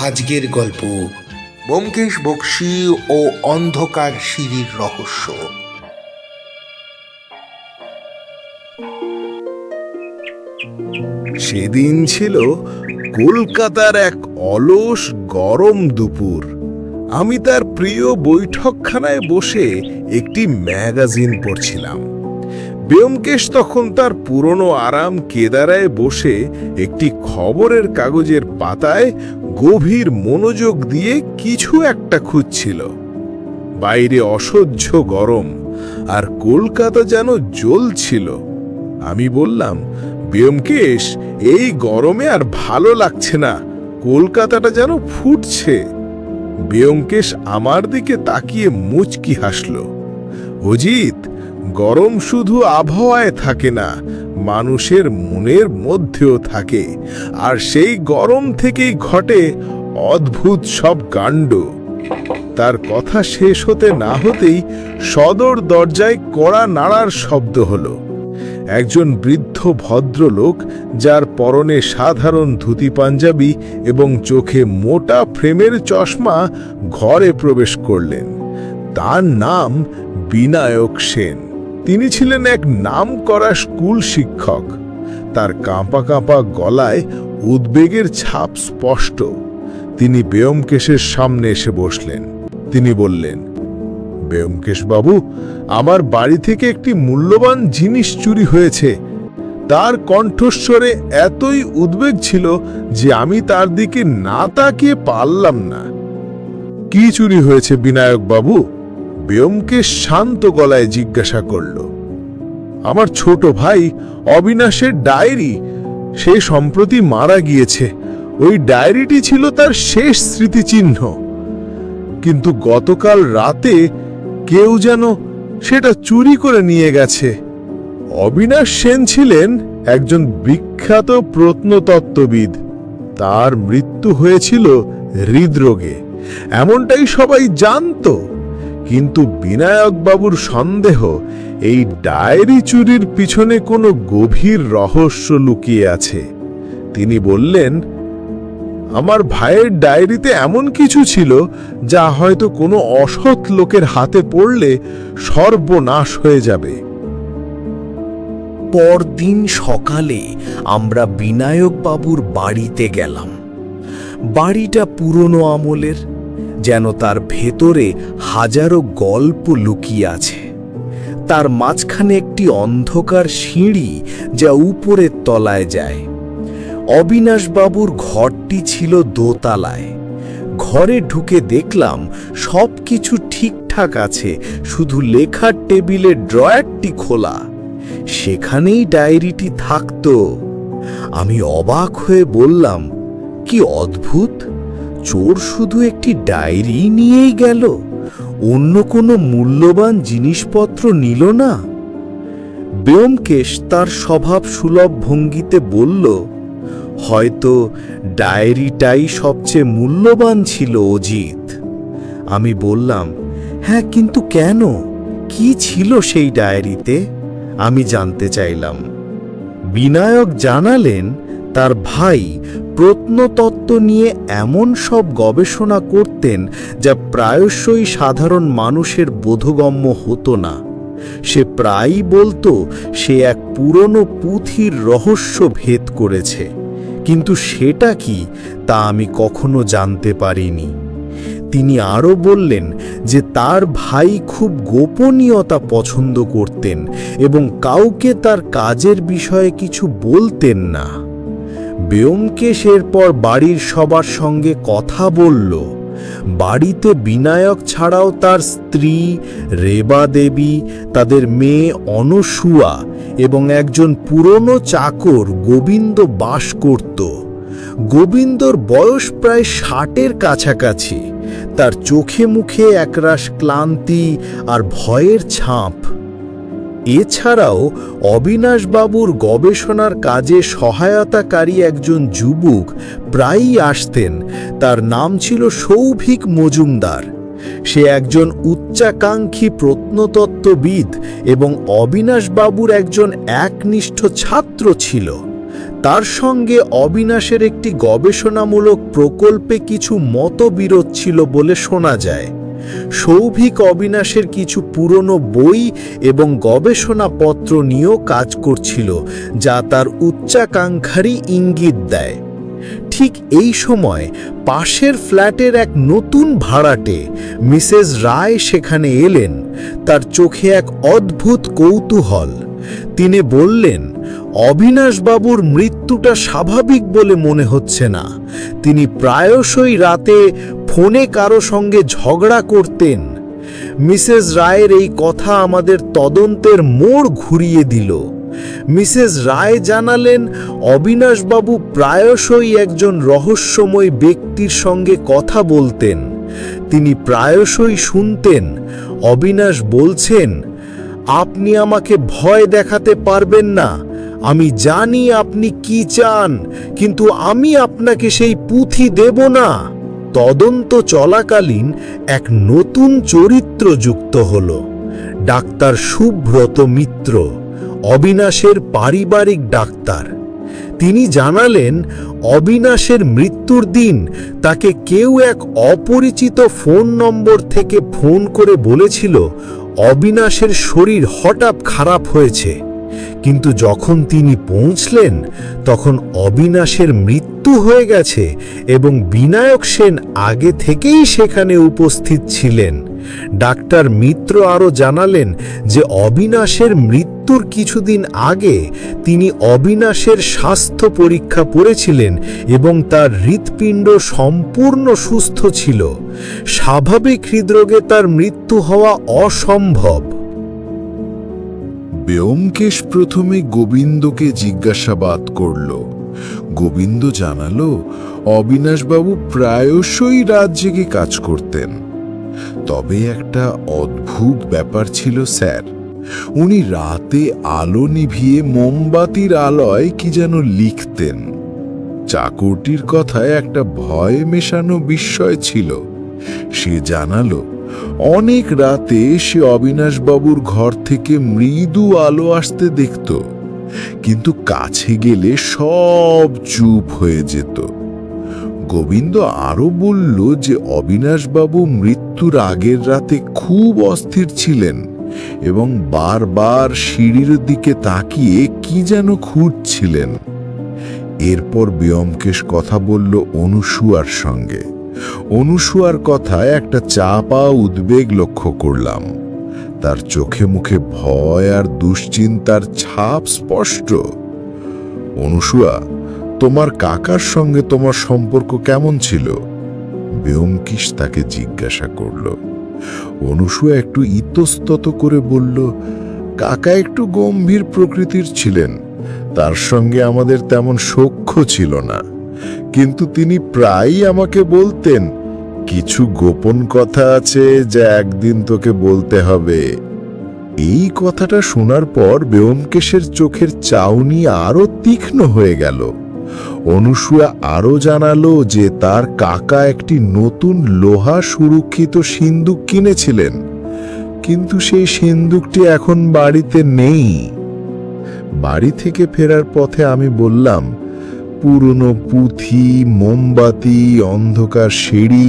আজকের গল্প ব্যোমকেশ বক্সী ও অন্ধকার সিঁড়ির রহস্য। সেদিন ছিল কলকাতার এক অলস গরম দুপুর। আমি তার প্রিয় বৈঠকখানায় বসে একটি ম্যাগাজিন পড়ছিলাম। ব্যোমকেশ তখন তার পুরনো আরাম কেদারায় বসে একটি খবরের কাগজের পাতায় গভীর মনোযোগ দিয়ে কিছু একটা খুঁজছিল। বাইরে অসহ্য গরম আর কলকাতা যেন জ্বলছিল। আমি বললাম, ব্যোমকেশ, এই গরমে আর ভালো লাগছে না, কলকাতাটা যেন ফুটছে। ব্যোমকেশ আমার দিকে তাকিয়ে মুচকি হাসল। অজিত, গরম শুধু আবহাওয়ায় থাকে না, মানুষের মনের মধ্যেও থাকে, আর সেই গরম থেকেই ঘটে অদ্ভুত সব কাণ্ড। তার কথা শেষ হতে না হতেই সদর দরজায় কড়া নাড়ার শব্দ হলো। একজন বৃদ্ধ ভদ্রলোক, যার পরনে সাধারণ ধুতি পাঞ্জাবি এবং চোখে মোটা ফ্রেমের চশমা, ঘরে প্রবেশ করলেন। তার নাম বিনায়ক সেন। তিনি ছিলেন এক নামকরা স্কুল শিক্ষক। তার কাঁপা কাঁপা গলায় উদ্বেগের ছাপ স্পষ্ট। তিনি ব্যোমকেশের সামনে এসে বসলেন। তিনি বললেন, ব্যোমকেশ বাবু, আমার বাড়ি থেকে একটি মূল্যবান জিনিস চুরি হয়েছে। তার কণ্ঠস্বরে এতই উদ্বেগ ছিল যে আমি তার দিকে না তাকিয়ে পারলাম না। কি চুরি হয়েছে বিনায়ক বাবু? ব্যোমকেশ শান্ত গলায় জিজ্ঞাসা করল। আমার ছোট ভাই অবিনাশের ডায়েরি। সে সম্প্রতি মারা গিয়েছে। ওই ডায়েরিটি ছিল তার শেষ স্মৃতিচিহ্ন, কিন্তু গতকাল রাতে কেউ যেন সেটা চুরি করে নিয়ে গেছে। অবিনাশ সেন ছিলেন একজন বিখ্যাত প্রত্নতত্ত্ববিদ। তার মৃত্যু হয়েছিল হৃদরোগে, এমনটাই সবাই জানত। কিন্তু বিনায়ক বাবুর সন্দেহ, এই ডায়েরি চুরির পিছনে কোনো গভীর রহস্য লুকিয়ে আছে। তিনি বললেন, আমার ভাইয়ের ডায়েরিতে এমন কিছু ছিল যা হয়তো কোনো অসৎ লোকের হাতে পড়লে সর্বনাশ হয়ে যাবে। পরদিন সকালে আমরা বিনায়ক বাবুর বাড়িতে গেলাম। বাড়িটা পুরনো আমলের, যেন তার ভেতরে হাজারো গল্প লুকিয়ে আছে। তার মাঝখানে একটি অন্ধকার সিঁড়ি যা উপরের তলায় যায়। অবিনাশবাবুর ঘরটি ছিল দোতলায়। ঘরে ঢুকে দেখলাম সবকিছু ঠিকঠাক আছে, শুধু লেখার টেবিলের ড্রয়ারটি খোলা। সেখানেই ডায়েরিটি থাকতো। আমি অবাক হয়ে বললাম, কি অদ্ভুত! চোর শুধু একটি ডায়েরি নিয়েই গেল, অন্য কোনো মূল্যবান জিনিসপত্র নিল না। ব্যোমকেশ তার স্বভাব সুলভ ভঙ্গিতে বলল, হয়তো ডায়েরিটাই সবচেয়ে মূল্যবান ছিল অজিত। আমি বললাম, হ্যাঁ, কিন্তু কেন? কি ছিল সেই ডায়েরিতে? আমি জানতে চাইলাম। বিনায়ক জানালেন, তার ভাই প্রত্নতত্ত্ব নিয়ে এমন সব গবেষণা করতেন যা প্রায়শই সাধারণ মানুষের বোধগম্য হতো না। সে প্রায়ই বলতো সে এক পুরনো পুঁথির রহস্য ভেদ করেছে, কিন্তু সেটা কি তা আমি কখনো জানতে পারিনি। তিনি আরও বললেন যে তার ভাই খুব গোপনীয়তা পছন্দ করতেন এবং কাউকে তার কাজের বিষয়ে কিছু বলতেন না। ব্যোমকেশ এরপর বাড়ির সবার সঙ্গে কথা বলল। বাড়িতে বিনায়ক ছাড়াও তার স্ত্রী রেবা দেবী, তাদের মেয়ে অনসুয়া এবং একজন পুরনো চাকর গোবিন্দ বাস করত। গোবিন্দর বয়স প্রায় 60-এর কাছাকাছি। তার চোখে মুখে একরাশ ক্লান্তি আর ভয়ের ছাপ। এছাড়াও অবিনাশবাবুর গবেষণার কাজে সহায়তাকারী একজন যুবক প্রায়ই আসতেন। তার নাম ছিল সৌভিক মজুমদার। সে একজন উচ্চাকাঙ্ক্ষী প্রত্নতত্ত্ববিদ এবং অবিনাশবাবুর একজন একনিষ্ঠ ছাত্র ছিল। তার সঙ্গে অবিনাশের একটি গবেষণামূলক প্রকল্পে কিছু মতবিরোধ ছিল বলে শোনা যায়। সৌভিক অবিনাশের কিছু পুরনো বই এবং গবেষণাপত্র নিয়েও কাজ করছিল, যা তার উচ্চাকাঙ্ক্ষারই ইঙ্গিত দেয়। ঠিক এই সময় পাশের ফ্ল্যাটের এক নতুন ভাড়াটে মিসেস রায় সেখানে এলেন। তার চোখে এক অদ্ভুত কৌতূহল। তিনি বললেন, অবিনাশবাবুর মৃত্যুটা স্বাভাবিক বলে মনে হচ্ছে না। তিনি প্রায়শই রাতে ফোনে কারো সঙ্গে ঝগড়া করতেন। মিসেস রায়ের এই কথা আমাদের তদন্তের মোড় ঘুরিয়ে দিল। মিসেস রায় জানালেন, অবিনাশবাবু প্রায়শই একজন রহস্যময় ব্যক্তির সঙ্গে কথা বলতেন। তিনি প্রায়শই শুনতেন, অবিনাশ বলছেন, আপনি আমাকে ভয় দেখাতে পারবেন না। আমি জানি আপনি কি চান, কিন্তু আমি আপনাকে সেই পুঁথি দেব না। তদন্ত চলাকালীন এক নতুন চরিত্র যুক্ত হল, ডাক্তার সুব্রত মিত্র, অবিনাশের পারিবারিক ডাক্তার। তিনি জানালেন, অবিনাশের মৃত্যুর দিন তাকে কেউ এক অপরিচিত ফোন নম্বর থেকে ফোন করে বলেছিল অবিনাশের শরীর হঠাৎ খারাপ হয়েছে। কিন্তু যখন তিনি পৌঁছলেন তখন অবিনাশের মৃত্যু হয়ে গেছে এবং বিনায়ক সেন আগে থেকেই সেখানে উপস্থিত ছিলেন। ডাক্তার মিত্র আরও জানালেন যে অবিনাশের মৃত্যুর কিছুদিন আগে তিনি অবিনাশের স্বাস্থ্য পরীক্ষা করেছিলেন এবং তার হৃৎপিণ্ড সম্পূর্ণ সুস্থ ছিল। স্বাভাবিক হৃদরোগে তার মৃত্যু হওয়া অসম্ভব। ব্যোমকেশ প্রথমে গোবিন্দকে জিজ্ঞাসাবাদ করল। গোবিন্দ জানালো, অবিনাশবাবু প্রায়শই রাত জেগে কাজ করতেন। তবে একটা অদ্ভুত ব্যাপার ছিল স্যার, উনি রাতে আলো নিভিয়ে মোমবাতির আলোয় কি যেন লিখতেন। চাকরটির কথায় একটা ভয় মেশানো বিস্ময় ছিল। সে জানালো, অনেক রাতে সে অবিনাশবাবুর ঘর থেকে মৃদু আলো আসতে দেখত, কিন্তু কাছে গেলে সব চুপ হয়ে যেত। গোবিন্দ আরো বলল যে অবিনাশবাবু মৃত্যুর আগের রাতে খুব অস্থির ছিলেন এবং বারবার সিঁড়ির দিকে তাকিয়ে কি যেন খুঁজছিলেন। এরপর ব্যোমকেশ কথা বলল অনুসূয়ার সঙ্গে। অনুসূয়ার কথায় একটা চাপা উদ্বেগ লক্ষ্য করলাম। তার চোখে মুখে ভয় আর দুশ্চিন্তার ছাপ স্পষ্ট। অনুসূয়া, তোমার কাকার সঙ্গে তোমার সম্পর্ক কেমন ছিল? ব্যোমকেশ তাকে জিজ্ঞাসা করল। অনুসূয়া একটু ইতস্তত করে বলল, কাকা একটু গম্ভীর প্রকৃতির ছিলেন। তার সঙ্গে আমাদের তেমন সখ্য ছিল না, কিন্তু তিনি প্রায়ই আমাকে বলতেন, কিছু গোপন কথা আছে যা একদিন তোকে বলতে হবে। এই কথাটা শোনার পর ব্যোমকেশের চোখের চাউনি আরো তীক্ষ্ণ হয়ে গেল। অনুসূয়া আরো জানালো যে তার কাকা একটি নতুন লোহা সুরক্ষিত সিন্দুক কিনেছিলেন, কিন্তু সেই সিন্দুকটি এখন বাড়িতে নেই। বাড়ি থেকে ফেরার পথে আমি বললাম, পুরনো পুঁথি, মোমবাতি, অন্ধকার সিঁড়ি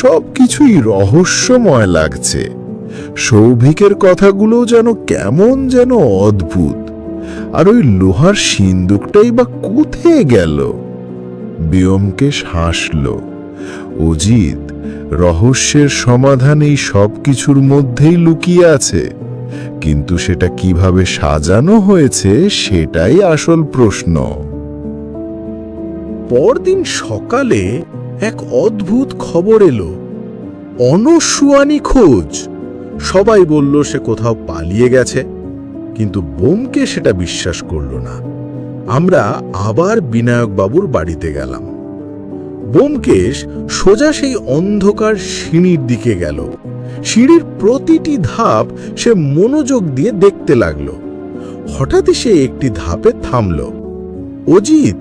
সবকিছুই রহস্যময় লাগছে। সৌভিকের কথাগুলো যেন কেমন যেন অদ্ভুত। আর ওই লোহার সিন্দুকটাই বা কোথায় গেল? ব্যোমকেশ হাসল। অজিত, রহস্যের সমাধান এই সব কিছুর মধ্যেই লুকিয়ে আছে, কিন্তু সেটা কিভাবে সাজানো হয়েছে সেটাই আসল প্রশ্ন। পরদিন সকালে এক অদ্ভুত খবর এলো, অনুসূয়া নিখোঁজ। সবাই বলল সে কোথাও পালিয়ে গেছে, কিন্তু ব্যোমকেশ সেটা বিশ্বাস করল না। আমরা আবার বিনায়কবাবুর বাড়িতে গেলাম। ব্যোমকেশ সোজা সেই অন্ধকার সিঁড়ির দিকে গেল। সিঁড়ির প্রতিটি ধাপ সে মনোযোগ দিয়ে দেখতে লাগলো। হঠাৎই সে একটি ধাপে থামল। অজিত,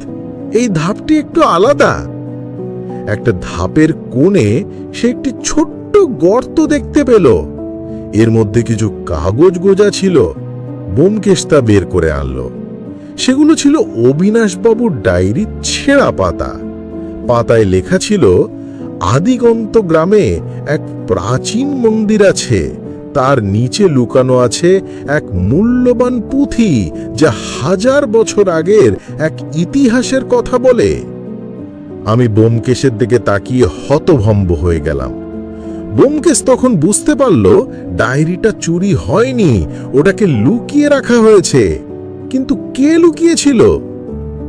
এই ধাপটি একটু আলাদা। একটা ধাপের কোণে সে একটি ছোট্ট গর্ত দেখতে পেল। এর মধ্যে কিছু কাগজ গোজা ছিল। ব্যোমকেশ তা বের করে আনল। সেগুলো ছিল অবিনাশবাবুর ডায়েরির ছেঁড়া পাতা। পাতায় লেখা ছিল, আদিগন্ত গ্রামে এক প্রাচীন মন্দির আছে, তার নিচে লুকানো আছে এক মূল্যবান পুঁথি যা 1000 বছর আগের এক ইতিহাসের কথা বলে। আমি ব্যোমকেশের দিকে তাকিয়ে হতভম্ব হয়ে গেলাম। ব্যোমকেশ তখন বুঝতে পারল ডায়েরিটা চুরি হয়নি, ওটাকে লুকিয়ে রাখা হয়েছে। কিন্তু কে লুকিয়েছিল?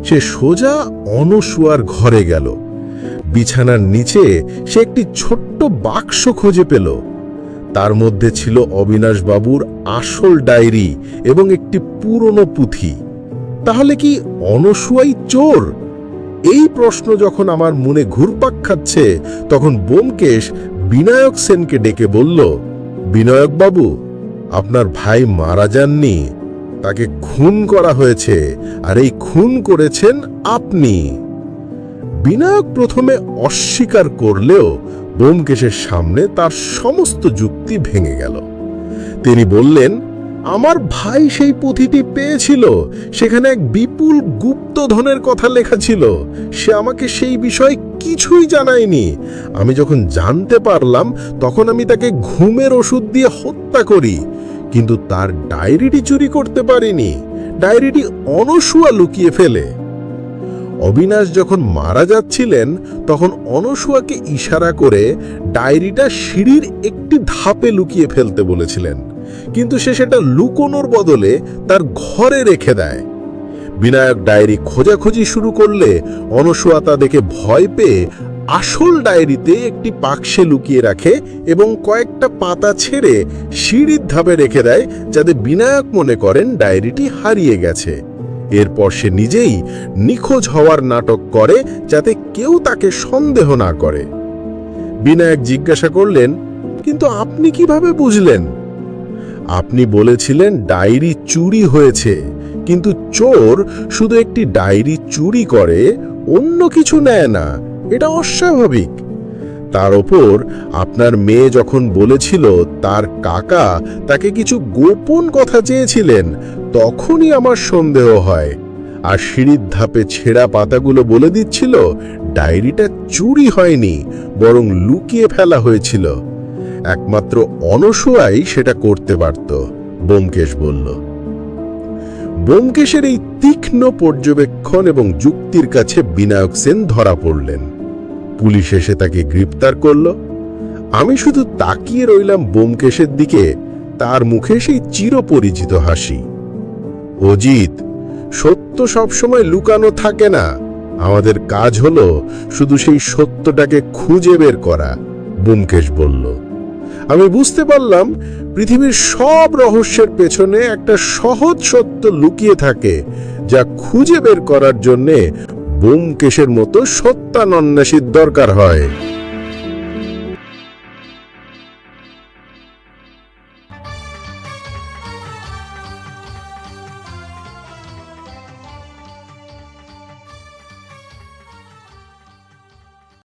সে সোজা অনসূয়ার ঘরে গেল। বিছানার নিচে সে একটি ছোট্ট বাক্স খুঁজে পেল। তার মধ্যে ছিল অবিনাশবাবুর আসল ডায়েরি এবং একটি পুরনো পুঁথি। তাহলে কি অনসূয়াই চোর? এই প্রশ্ন যখন আমার মনে ঘুরপাক খাচ্ছে, তখন ব্যোমকেশ বিনায়ক সেনকে ডেকে বলল, বিনায়ক বাবু, আপনার ভাই মারা যাননি, তাকে খুন করা হয়েছে, আর এই খুন করেছেন আপনি। বিনায়ক প্রথমে অস্বীকার করলেও ব্যোমকেশের সামনে তার সমস্ত যুক্তি ভেঙে গেল। তিনি বললেন, আমার ভাই সেই পুঁথিটি পেয়েছিল, সেখানে এক বিপুল গুপ্তধনের কথা লেখা ছিল। সে আমাকে সেই বিষয়ে কিছুই জানায়নি। আমি যখন জানতে পারলাম, তখন আমি তাকে ঘুমের ওষুধ দিয়ে হত্যা করি, কিন্তু তার ডায়েরিটি চুরি করতে পারিনি। ডায়েরিটি অনসূয়া লুকিয়ে ফেলে। অবিনাশ যখন মারা যাচ্ছিলেন, তখন অনসূয়াকে ইশারা করে ডায়েরিটা সিঁড়ির একটি ধাপে লুকিয়ে ফেলতে বলেছিলেন, কিন্তু সে সেটা লুকোনোর বদলে তার ঘরে রেখে দেয়। বিনায়ক ডায়েরি খোঁজাখুঁজি শুরু করলে অনসূয়া তা দেখে ভয় পেয়ে আসল ডায়েরিতে একটি বাক্সে লুকিয়ে রাখে এবং কয়েকটা পাতা ছেড়ে সিঁড়ির ধাপে রেখে দেয়, যাতে বিনায়ক মনে করেন ডায়েরিটি হারিয়ে গেছে। এরপর সে নিজেই নিখোঁজ হওয়ার নাটক করে, যাতে কেউ তাকে সন্দেহ না করে। বিনায়ক জিজ্ঞাসা করলেন, কিন্তু আপনি কিভাবে বুঝলেন? আপনি বলেছিলেন ডায়েরি চুরি হয়েছে, কিন্তু চোর শুধু একটি ডায়েরি চুরি করে, অন্য কিছু নেয় না। এটা অস্বাভাবিক। তার ওপর আপনার মেয়ে যখন বলেছিল তার কাকা তাকে কিছু গোপন কথা চেয়েছিলেন, তখনই আমার সন্দেহ হয়। আর সিঁড়ির ধাপে ছেঁড়া পাতাগুলো বলে দিচ্ছিল ডায়েরিটা চুরি হয়নি, বরং লুকিয়ে ফেলা হয়েছিল। একমাত্র অনসূয়াই সেটা করতে পারত, ব্যোমকেশ বলল। ব্যোমকেশের এই তীক্ষ্ণ পর্যবেক্ষণ এবং যুক্তির কাছে বিনায়ক সেন ধরা পড়লেন। পুলিশ এসে তাকে গ্রেপ্তার করল। আমি শুধু তাকিয়ে রইলাম ব্যোমকেশের দিকে, তার মুখে সেই চিরপরিচিত হাসি। অজিত, সত্য সবসময় লুকানো থাকে না। আমাদের কাজ হলো শুধু সেই সত্যটাকে খুঁজে বের করা, ব্যোমকেশ বলল। আমি বুঝতে পারলাম পৃথিবীর সব রহস্যের পেছনে একটা সহজ সত্য লুকিয়ে থাকে, যা খুঁজে বের করার জন্যে ব্যোমকেশের মতো সত্যান্বেষীর দরকার হয়।